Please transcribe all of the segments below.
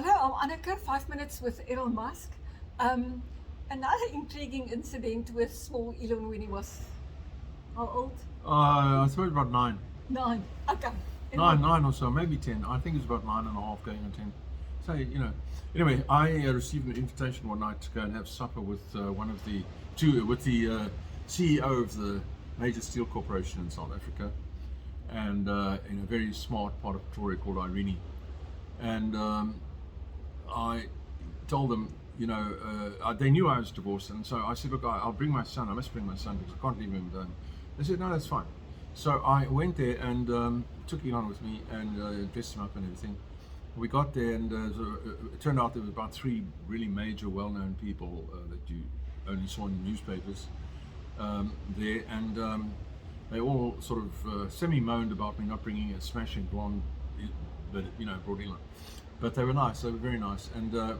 Hello, I'm Anneke, 5 minutes with Errol Musk. Another intriguing incident with small Elon when he was how old? I suppose about 9. 9. Okay. Nine or so, maybe 10. I think it's about 9.5 going on 10. So, Anyway, I received an invitation one night to go and have supper with the CEO of the major steel corporation in South Africa, and in a very smart part of Pretoria called Irene. And I told them, they knew I was divorced, and so I said, look, I'll bring my son. I must bring my son because I can't leave him alone. They said, no, that's fine. So I went there and took Elon with me and dressed him up and everything. We got there, and it turned out there were about 3 really major, well-known people that you only saw in the newspapers there, and they all sort of semi-moaned about me not bringing a smashing blonde, but brought Elon. But they were nice. They were very nice, and the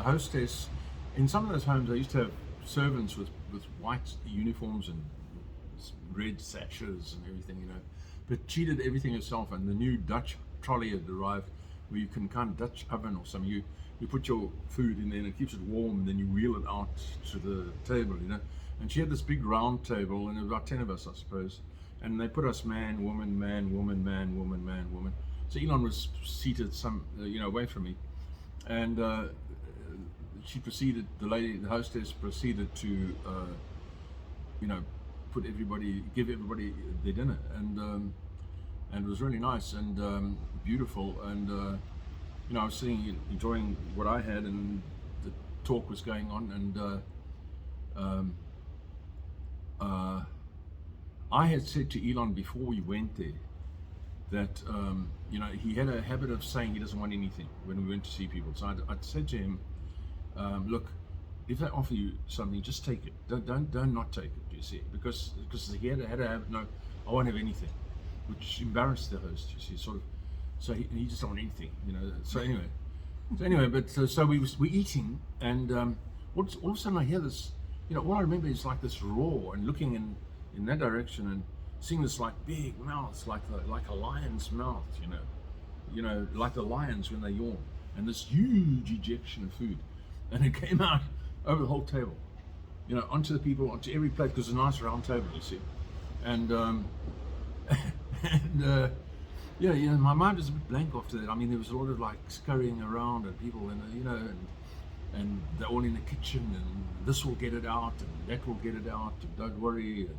hostess in some of those homes, they used to have servants with white uniforms and red sashes and everything, but she did everything herself. And the new Dutch trolley had arrived where you can kind of Dutch oven or something. You put your food in there and it keeps it warm, and then you wheel it out to the table, And she had this big round table, and there were about 10 of us, I suppose. And they put us man, woman, man, woman, man, woman, man, woman. So Elon was seated away from me, and she proceeded. The hostess proceeded to, give everybody their dinner, and it was really nice and beautiful. And I was sitting, enjoying what I had, and the talk was going on, and I had said to Elon before we went there that he had a habit of saying he doesn't want anything when we went to see people. So I'd said to him, look, if they offer you something, just take it. Don't not take it. You see, because he had a habit. No, I won't have anything, which embarrassed the host. You see, sort of. So he just don't want anything. So anyway, but so we're eating, and all of a sudden I hear this. All I remember is like this roar, and looking in that direction and seeing this like big mouth, like a lion's mouth, like the lions when they yawn, and this huge ejection of food, and it came out over the whole table, onto the people, onto every plate, because it's a nice round table, you see, and my mind was a bit blank after that. I mean, there was a lot of like scurrying around and people, and they're all in the kitchen, and this will get it out, and that will get it out, and don't worry,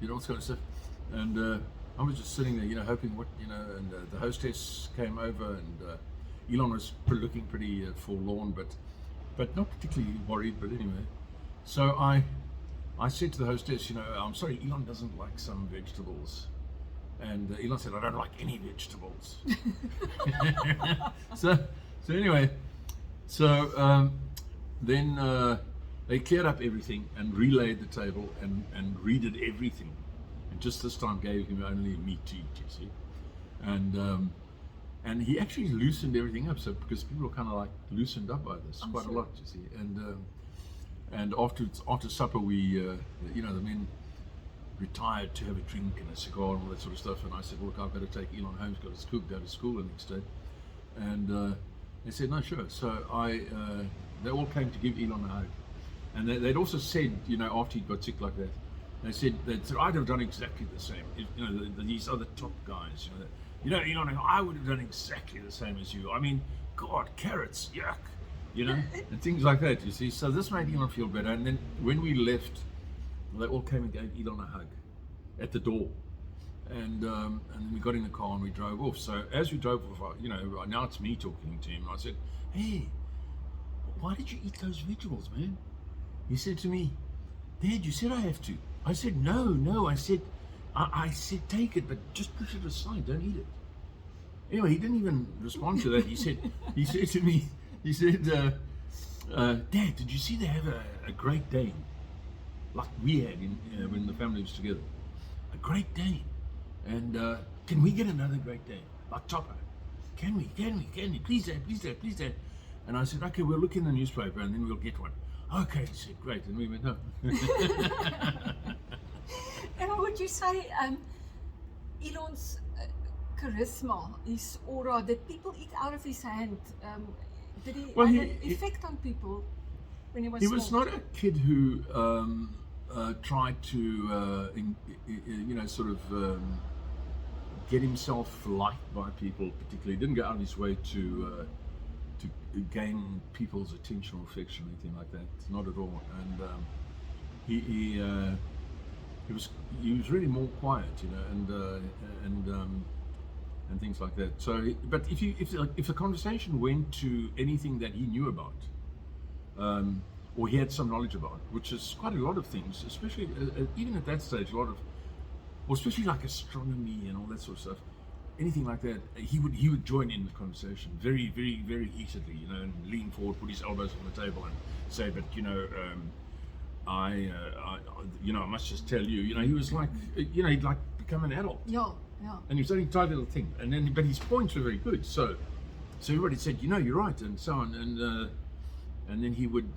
and all this kind of stuff. And I was just sitting there, hoping and the hostess came over, and Elon was looking pretty forlorn, but not particularly worried. But anyway, so I said to the hostess, I'm sorry, Elon doesn't like some vegetables. And Elon said, I don't like any vegetables. So anyway, then they cleared up everything and relaid the table and redid everything. And just this time gave him only meat to eat, you see. And he actually loosened everything up, so because people were kind of like loosened up by this quite a lot, you see. And after supper, we, the men retired to have a drink and a cigar and all that sort of stuff. And I said, look, I've got to take Elon home. He's got to go to school the next day. And they said, no, sure. So they all came to give Elon a hug. And they'd also said, after he got sick like that, they said I'd have done exactly the same. These other top guys, Elon, I would have done exactly the same as you. I mean, God, carrots, yuck, and things like that, you see. So this made Elon feel better. And then when we left, they all came and gave Elon a hug at the door. And then we got in the car and we drove off. So as we drove off, now it's me talking to him. And I said, hey, why did you eat those vegetables, man? He said to me, Dad, you said I have to. I said, no. I said, take it, but just push it aside. Don't eat it. Anyway, he didn't even respond to that. He said to me, Dad, did you see they have a Great Dane? Like we had when the family was together. A Great Dane. And can we get another Great Dane? Like Topper? Can we? Please, Dad. And I said, okay, we'll look in the newspaper and then we'll get one. Okay, he said, great. And we went home. And would you say Elon's charisma, his aura, did people eat out of his hand? Did he Well, have he- an effect on people when he was He small? was not a kid who tried to, sort of get himself liked by people. Particularly, he didn't go out of his way to gain people's attention or affection or anything like that. Not at all. And he was really more quiet, and things like that. So, but if the conversation went to anything that he knew about, or he had some knowledge about, which is quite a lot of things, especially even at that stage, or especially like astronomy and all that sort of stuff, anything like that, he would join in the conversation very, very, very heatedly, and lean forward, put his elbows on the table, and say, "But I must just tell you, he was like, he'd like become an adult." Yeah. And he was only a tiny little thing, but his points were very good. So everybody said, "You're right," and so on, and then he would,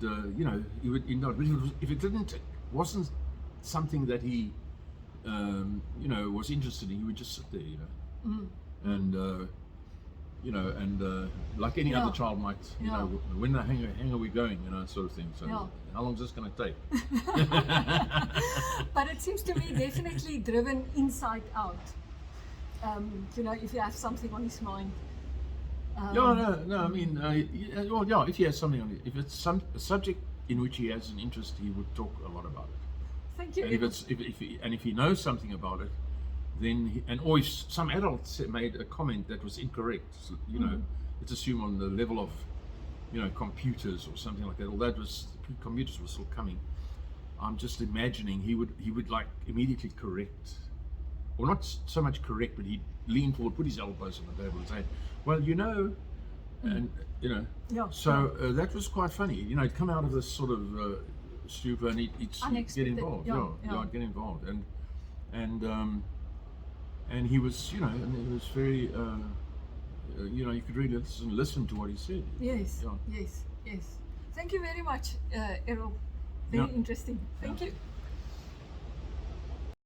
he would indulge. But if it wasn't something that he, was interested in, he would just sit there, and like any other child might, when the hang are we going, sort of thing. So how long is this going to take? But it seems to me definitely driven inside out. If you have something on his mind. No. I mean, if he has something on it, if it's a subject in which he has an interest, he would talk a lot about it. Thank you. And if he knows something about it, then or if some adult made a comment that was incorrect, let's assume on the level of, computers or something like that. Although computers were still coming, I'm just imagining he would like immediately correct, or not so much correct, but he'd lean forward, put his elbows on the table, and say, "Well, and So that was quite funny. He'd come out of this sort of stupor and he'd get involved. I'd get involved, and he was, and it was very, you could really listen to what he said. Yes. Thank you very much, Errol. Very interesting. Thank you.